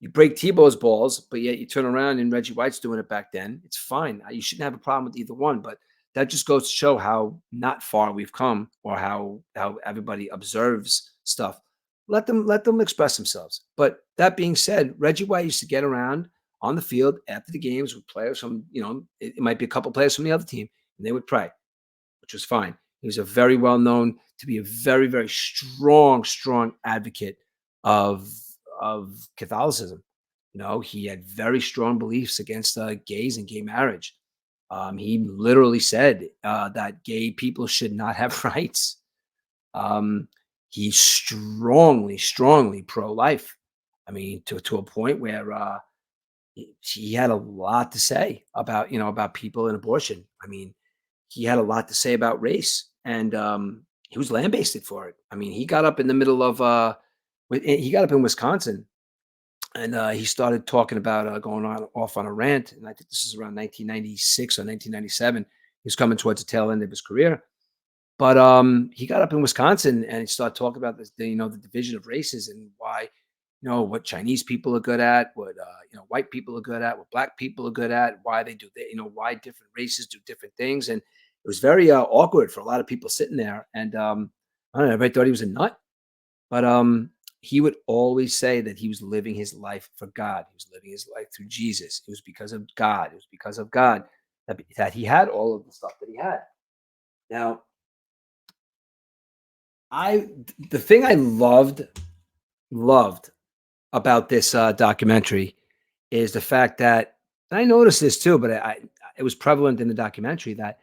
you break Tebow's balls, but yet you turn around and Reggie White's doing it back then. It's fine. You shouldn't have a problem with either one, but that just goes to show how not far we've come, or how everybody observes stuff. Let them express themselves. But that being said, Reggie White used to get around on the field after the games with players from, it might be a couple players from the other team, and they would pray, which was fine. He was a very well known to be a very, very strong advocate of Catholicism. He had very strong beliefs against gays and gay marriage. He literally said that gay people should not have rights. He's strongly pro-life. I mean, to a point where he had a lot to say about people and abortion. I mean, he had a lot to say about race, and he was lambasted for it. I mean, he got up in the middle of he got up in Wisconsin, and he started talking about going off on a rant. And I think this is around 1996 or 1997. He was coming towards the tail end of his career. But he got up in Wisconsin and he started talking about the division of races, and why, what Chinese people are good at, what white people are good at, what black people are good at, why they do that, why different races do different things. And it was very awkward for a lot of people sitting there. And I don't know, everybody thought he was a nut. But he would always say that he was living his life for God. He was living his life through Jesus. It was because of God. It was because of God that he had all of the stuff that he had. Now, the thing I loved about this documentary is the fact that, and I noticed this too, but it was prevalent in the documentary, that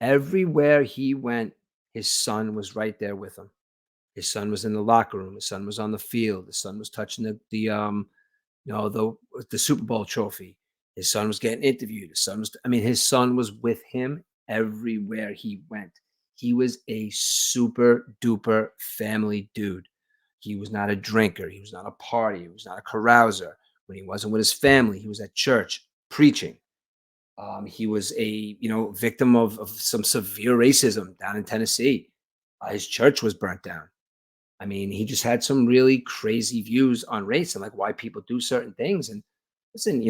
everywhere he went, his son was right there with him. His son was in the locker room. His son was on the field. His son was touching the Super Bowl trophy. His son was getting interviewed. I mean, his son was with him everywhere he went. He was a super duper family dude. He was not a drinker. He was not a party. He was not a carouser. When he wasn't with his family, he was at church preaching. He was a victim of some severe racism down in Tennessee. His church was burnt down. I mean, he just had some really crazy views on race and like why people do certain things. And listen,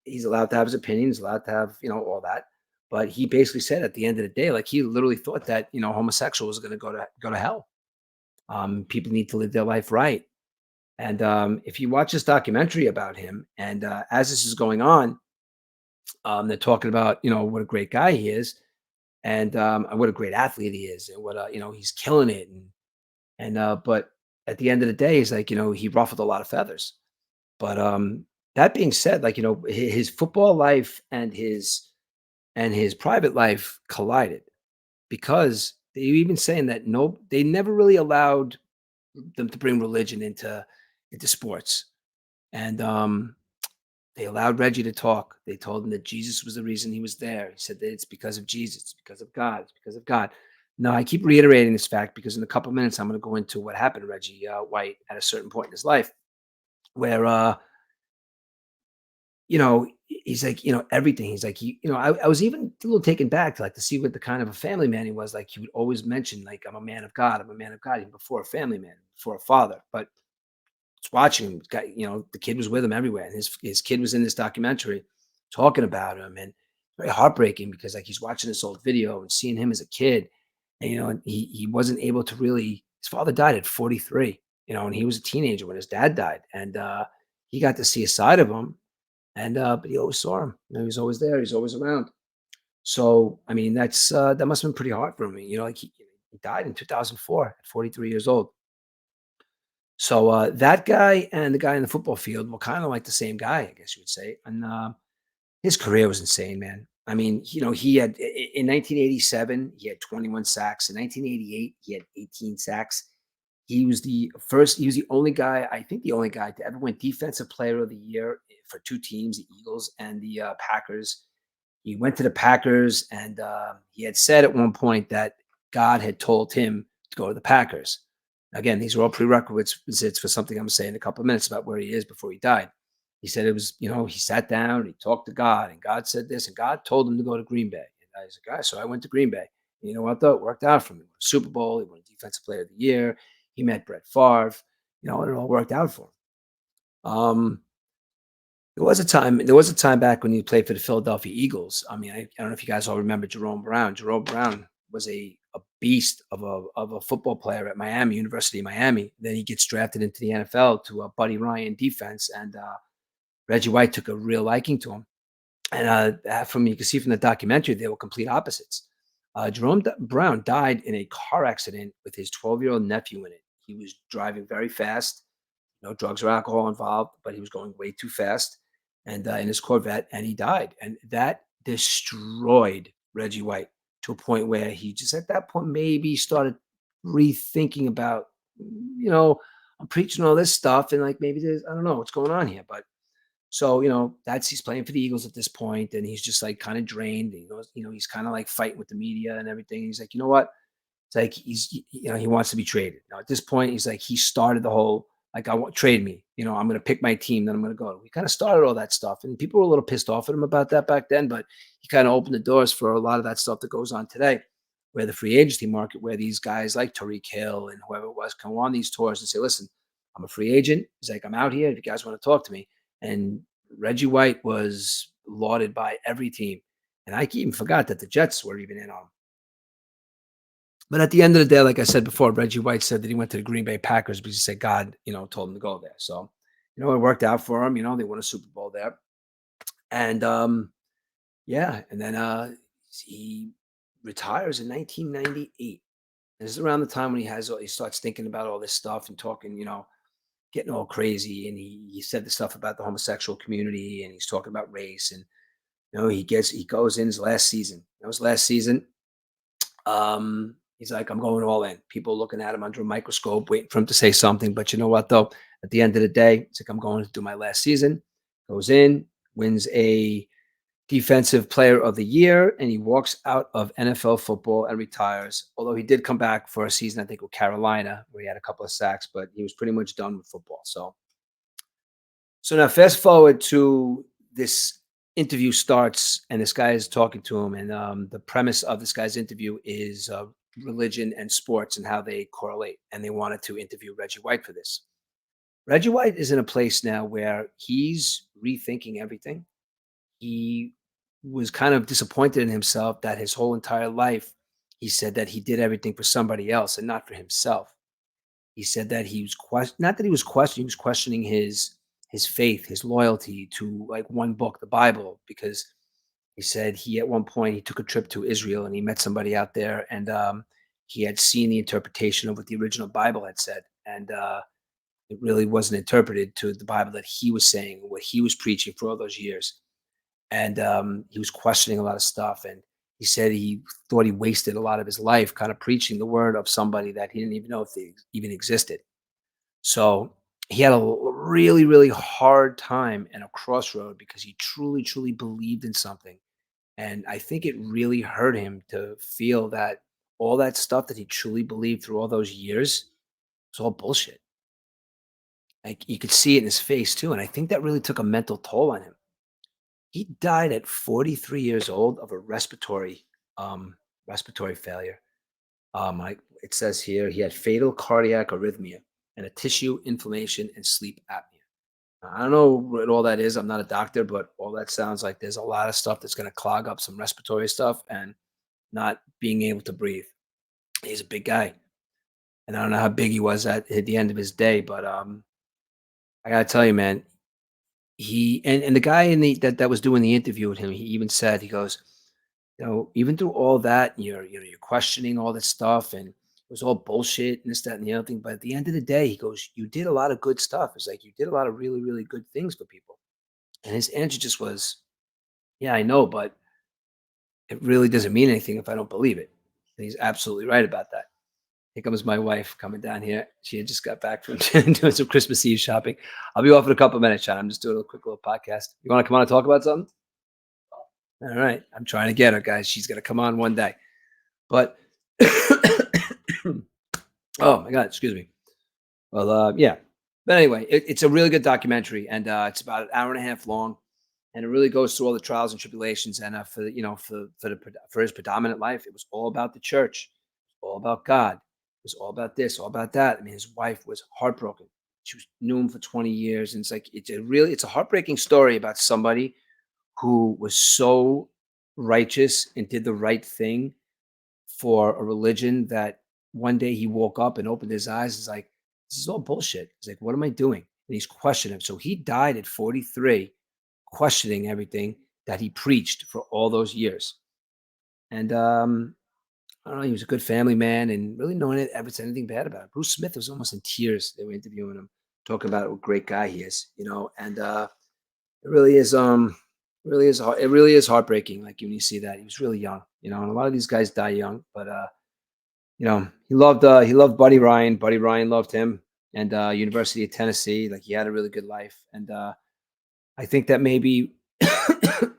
he's allowed to have his opinions, allowed to have all that. But he basically said at the end of the day, like he literally thought that homosexuals are going to go to hell. People need to live their life right. And if you watch this documentary about him, and as this is going on, they're talking about what a great guy he is, and what a great athlete he is, and what he's killing it, and but at the end of the day, he's like he ruffled a lot of feathers. But that being said, like his football life and his private life collided because they even saying that no, they never really allowed them to bring religion into sports, and they allowed Reggie to talk. They told him that Jesus was the reason he was there. He said that it's because of Jesus, it's because of God, it's because of God. Now, I keep reiterating this fact because in a couple of minutes, I'm going to go into what happened to Reggie White at a certain point in his life, where he's like, everything. He's like, I was even a little taken back to like to see what the kind of a family man he was. Like he would always mention, like, I'm a man of God, I'm a man of God, even before a family man, before a father. But just watching him, the kid was with him everywhere. And his kid was in this documentary talking about him. And very heartbreaking because like he's watching this old video and seeing him as a kid. And and he wasn't able to really, his father died at 43, and he was a teenager when his dad died. And he got to see a side of him. And but he always saw him. He was always there, he's always around. So I mean, that must have been pretty hard for him. Like he died in 2004 at 43 years old. So that guy and the guy in the football field were kind of like the same guy, I guess you would say. And his career was insane, man. I mean, he had in 1987, he had 21 sacks. In 1988, he had 18 sacks. He was the only guy, I think the only guy to ever win Defensive Player of the Year for two teams, the Eagles and the Packers. He went to the Packers, and he had said at one point that God had told him to go to the Packers. Again, these are all prerequisites for something I'm going to say in a couple of minutes about where he is before he died. He said it was, he sat down, and he talked to God, and God said this, and God told him to go to Green Bay. And I was like, so I went to Green Bay. And you know what, though? It worked out for me. He won a Super Bowl. He won a Defensive Player of the Year. He met Brett Favre. And it all worked out for him. There was a time back when he played for the Philadelphia Eagles. I mean, I don't know if you guys all remember Jerome Brown. Jerome Brown was a beast of a football player at Miami, University of Miami. Then he gets drafted into the NFL to a Buddy Ryan defense, and Reggie White took a real liking to him. And you can see from the documentary, they were complete opposites. Jerome Brown died in a car accident with his 12-year-old nephew in it. He was driving very fast, no drugs or alcohol involved, but he was going way too fast, and in his Corvette, and he died. And that destroyed Reggie White to a point where he just at that point maybe started rethinking about, I'm preaching all this stuff, and like maybe there's, I don't know what's going on here, but so, he's playing for the Eagles at this point, and he's just like kind of drained. He's kind of like fighting with the media and everything. He's like, you know what? It's like he wants to be traded. Now at this point, he's like, he started the whole like, I want trade me. I'm going to pick my team, then I'm going to go. We kind of started all that stuff, and people were a little pissed off at him about that back then. But he kind of opened the doors for a lot of that stuff that goes on today, where the free agency market, where these guys like Tariq Hill and whoever it was come on these tours and say, listen, I'm a free agent. He's like, I'm out here. If you guys want to talk to me. And Reggie White was lauded by every team. And I even forgot that the Jets were even in on him. But at the end of the day, like I said before, Reggie White said that he went to the Green Bay Packers because he said God, told him to go there. So, it worked out for him. They won a Super Bowl there. And yeah, and then he retires in 1998. This is around the time when he starts thinking about all this stuff and talking, getting all crazy. And he said the stuff about the homosexual community, and he's talking about race. And he goes in his last season. His last season. He's like, I'm going all in. People looking at him under a microscope, waiting for him to say something. But you know what, though? At the end of the day, it's like, I'm going to do my last season. Goes in, wins a Defensive Player of the Year, and he walks out of NFL football and retires. Although he did come back for a season, I think, with Carolina, where he had a couple of sacks, but he was pretty much done with football. So now fast forward to this interview starts, and this guy is talking to him, and the premise of this guy's interview is religion and sports and how they correlate. And they wanted to interview Reggie White for this. Reggie White is in a place now where he's rethinking everything. He was kind of disappointed in himself that his whole entire life he said that he did everything for somebody else and not for himself. He said that he was not that he was questioning, he was questioning his faith, his loyalty to like one book, the Bible, because he said he at one point he took a trip to Israel and he met somebody out there, and he had seen the interpretation of what the original Bible had said, and it really wasn't interpreted to the Bible that he was saying, what he was preaching for all those years. And he was questioning a lot of stuff. And he said he thought he wasted a lot of his life kind of preaching the word of somebody that he didn't even know if they even existed. So he had a really, really hard time and a crossroad because he truly, truly believed in something. And I think it really hurt him to feel that all that stuff that he truly believed through all those years was all bullshit. Like you could see it in his face too. And I think that really took a mental toll on him. He died at 43 years old of a respiratory failure. It says here he had fatal cardiac arrhythmia and a tissue inflammation and sleep apnea. I don't know what all that is. I'm not a doctor, but all that sounds like there's a lot of stuff that's going to clog up some respiratory stuff and not being able to breathe. He's a big guy, and I don't know how big he was at the end of his day, but I gotta tell you, man, he and the guy that was doing the interview with him, he even said, he goes, even through all that, you're questioning all this stuff, and it was all bullshit and this, that, and the other thing. But at the end of the day, he goes, you did a lot of good stuff. It's like you did a lot of really, really good things for people. And his answer just was, yeah, I know, but it really doesn't mean anything if I don't believe it. And he's absolutely right about that. Here comes my wife coming down here. She had just got back from doing some Christmas Eve shopping. I'll be off in a couple of minutes, Sean. I'm just doing a quick little podcast. You want to come on and talk about something? All right. I'm trying to get her, guys. She's going to come on one day. But, oh my God, excuse me. Well, yeah. But anyway, it's a really good documentary, and it's about an hour and a half long, and it really goes through all the trials and tribulations. And for his predominant life, it was all about the church, all about God. It was all about this, all about that. I mean, his wife was heartbroken. She knew him for 20 years, and it's like it's a heartbreaking story about somebody who was so righteous and did the right thing for a religion that one day he woke up and opened his eyes. It's like, this is all bullshit. He's like, what am I doing? And he's questioning. So he died at 43, questioning everything that he preached for all those years. And I don't know, he was a good family man, and really no one ever said anything bad about it. Bruce Smith was almost in tears. They were interviewing him, talking about what a great guy he is, and it really is it really is heartbreaking, like when you see that. He was really young, and a lot of these guys die young, but he loved Buddy Ryan. Buddy Ryan loved him, and University of Tennessee, like he had a really good life. And I think that maybe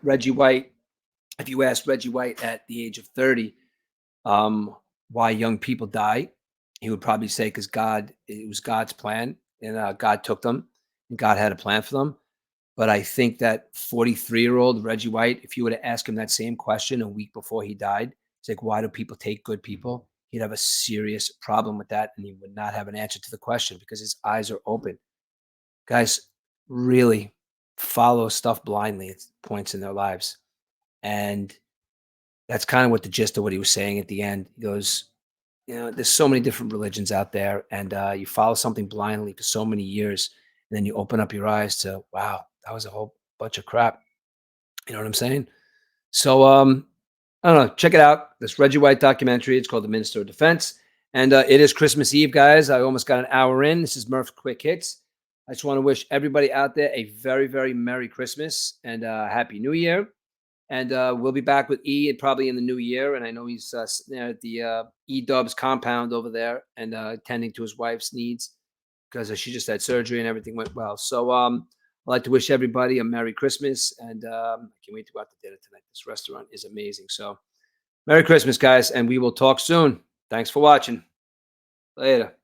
Reggie White, if you asked Reggie White at the age of 30 why young people die, he would probably say because it was God's plan, and God took them, and God had a plan for them. But I think that 43-year-old Reggie White, if you were to ask him that same question a week before he died, it's like, why do people take good people? He'd have a serious problem with that, and he would not have an answer to the question because his eyes are open. Guys really follow stuff blindly at points in their lives. And that's kind of what the gist of what he was saying at the end. He goes, there's so many different religions out there, and you follow something blindly for so many years, and then you open up your eyes to, wow, that was a whole bunch of crap. You know what I'm saying? So, I don't know. Check it out. This Reggie White documentary. It's called The Minister of Defense. And it is Christmas Eve, guys. I almost got an hour in. This is Murfs Quick Hits. I just want to wish everybody out there a very, very Merry Christmas and Happy New Year. And we'll be back with E probably in the new year. And I know he's there at the E-Dubs compound over there and attending to his wife's needs because she just had surgery and everything went well. So like to wish everybody a Merry Christmas, and I can't wait to go out to dinner tonight. This restaurant is amazing. So, Merry Christmas, guys, and we will talk soon. Thanks for watching. Later.